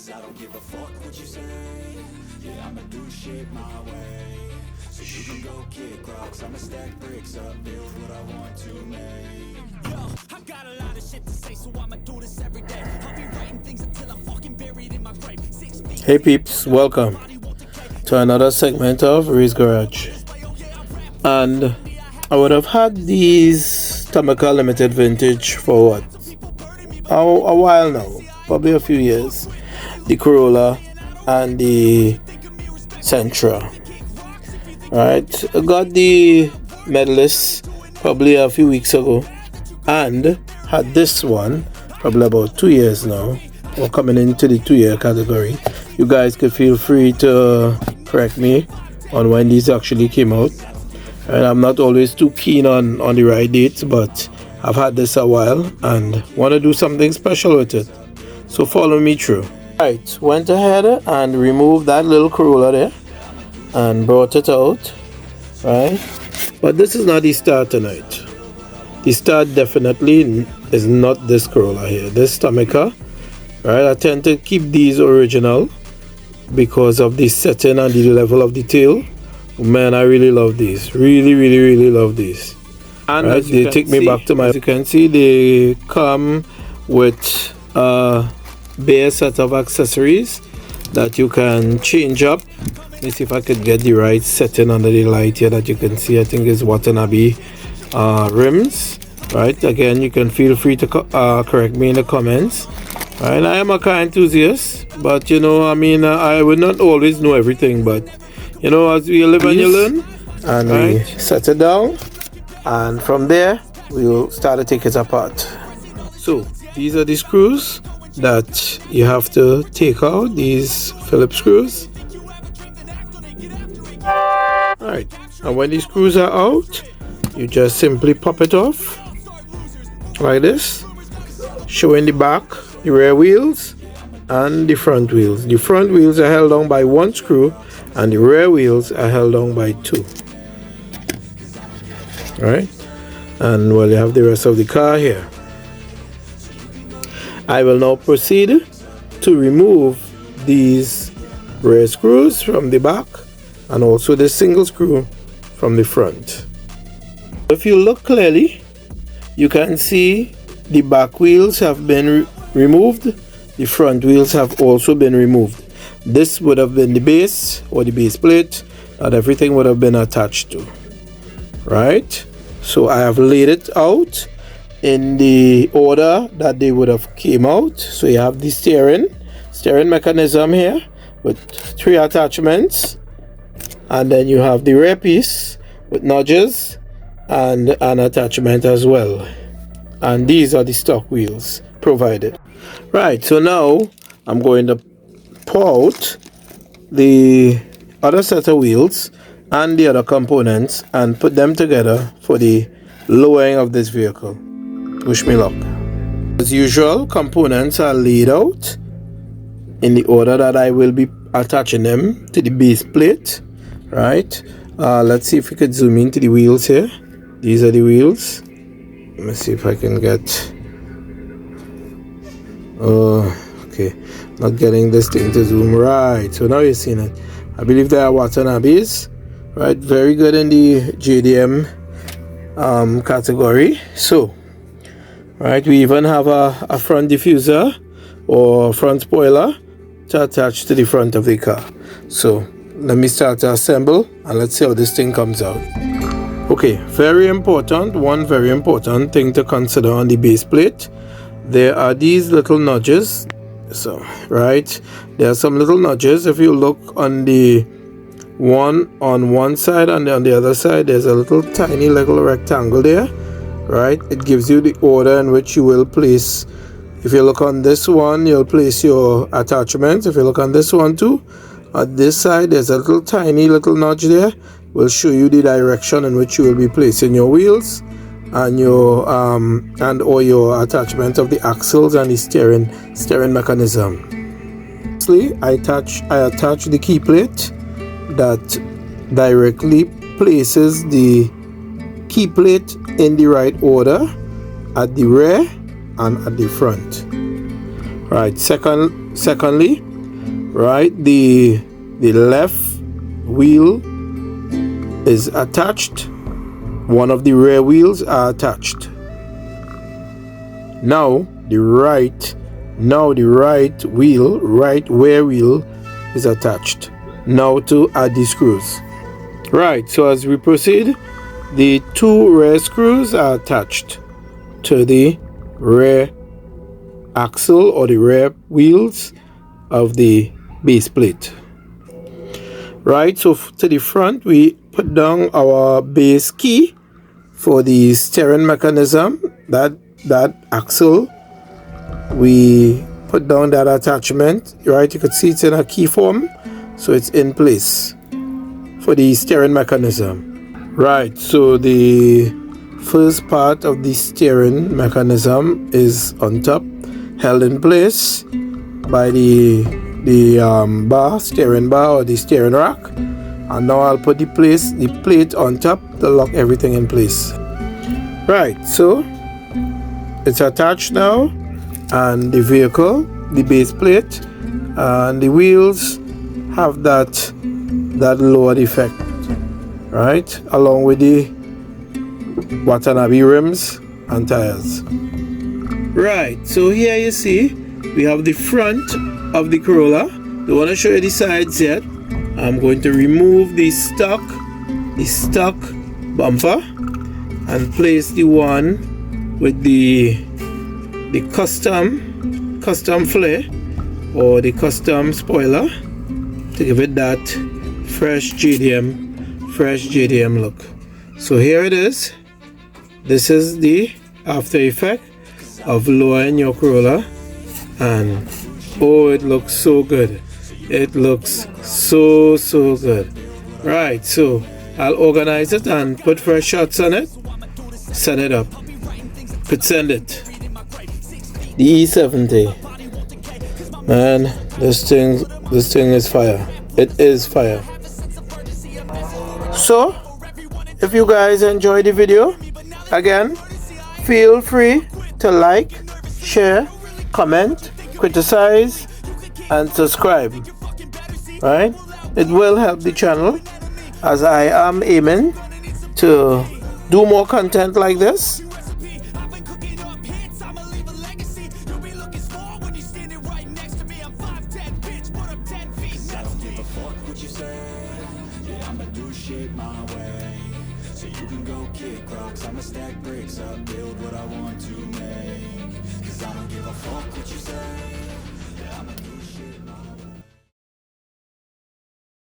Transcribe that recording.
'cause I don't give a fuck what you say. Yeah, I'ma do shit my way. So you can go kick rocks, I'ma stack bricks up, build what I want to make. Yo, I got a lot of shit to say, so I'ma do this every day. I'll be writing things until I'm fucking buried in my grave. 6 feet. Hey peeps, welcome to another segment of Ray's Garage. And I would have had these Tamaka Limited Vintage for what? A while now, probably a few years. The Corolla and the Sentra. Right, I got the Medalist probably a few weeks ago and had this one probably about 2 years now, or coming into the 2-year category. You guys could feel free to correct me on when these actually came out. And I'm not always too keen on the right dates, but I've had this a while and want to do something special with it. So follow me through. Right, went ahead and removed that little Corolla there and brought it out. Right, but this is not the star tonight. The star definitely is not this Corolla here. This Tamaka. Right, I tend to keep these original because of the setting and the level of detail. Man, I really love these. Really love these. And right, they take me back to my... As you can see, they come with a bare set of accessories that you can change up. Let me see if I could get the right setting under the light here that you can see. I think it's Watanabe rims. Right, again, you can feel free to correct me in the comments. Right, I am a car enthusiast, but you know, I mean, I would not always know everything, but you know, as we live and you learn. And we set it down, and from there we'll start to take it apart. So these are the screws that you have to take out, these Phillips screws. Alright, and when these screws are out, you just simply pop it off like this, showing the back, the rear wheels and the front wheels. The front wheels are held on by one screw and the rear wheels are held on by two. Alright, and well, you have the rest of the car here. I will now proceed to remove these rear screws from the back and also the single screw from the front. If you look clearly, you can see the back wheels have been removed. The front wheels have also been removed. This would have been the base or the base plate that everything would have been attached to. Right? So I have laid it out in the order that they would have came out. So you have the steering mechanism here with 3 attachments, and then you have the rear piece with nudges and an attachment as well. And these are the stock wheels provided. Right, so now I'm going to pull out the other set of wheels and the other components and put them together for the lowering of this vehicle. Wish me luck. As usual, components are laid out in the order that I will be attaching them to the base plate. Right, let's see if we could zoom into the wheels here. These are the wheels. Let me see if I can get... okay, not getting this thing to zoom. Right, so now you've seen it. I believe they are Watanabes. Right, very good in the JDM category. So, right, we even have a front diffuser or front spoiler to attach to the front of the car. So, let me start to assemble and let's see how this thing comes out. Okay, one very important thing to consider on the base plate. There are these little nudges. So, right, there are some little nudges. If you look on the one on one side and on the other side, there's a little tiny little rectangle there. Right, it gives you the order in which you will place. If you look on this one, you'll place your attachments. If you look on this one too, at this side there's a little tiny little nudge there. Will show you the direction in which you will be placing your wheels and your or your attachment of the axles and the steering mechanism. Lastly, I attach the key plate that directly places the key plate in the right order at the rear and at the front. Right, secondly, right? The left wheel is attached. One of the rear wheels are attached. Now the right rear wheel is attached. Now to add the screws. Right, so as we proceed, the two rear screws are attached to the rear axle or the rear wheels of the base plate. Right, so to the front we put down our base key for the steering mechanism. That axle, we put down that attachment. Right, you could see it's in a key form, so it's in place for the steering mechanism. Right, so the first part of the steering mechanism is on top, held in place by the steering bar or the steering rack. And now I'll put the plate on top to lock everything in place. Right, so it's attached now, and the vehicle, the base plate, and the wheels have that lowered effect, right, along with the Watanabe rims and tires. Right, so here you see we have the front of the Corolla. Don't want to show you the sides yet. I'm going to remove the stock bumper and place the one with the custom flare or the custom spoiler to give it that fresh JDM look. So here it is. This is the after effect of lowering your Corolla, and oh, it looks so good. It looks so good. Right, so I'll organize it and put fresh shots on it. Set it up. Could send it. The E70. Man, this thing is fire. It is fire. So, if you guys enjoyed the video, again, feel free to like, share, comment, criticize, and subscribe. Right? It will help the channel, as I am aiming to do more content like this. I'ma stack bricks up, build what I want to make. 'Cause I don't give a fuck what you say.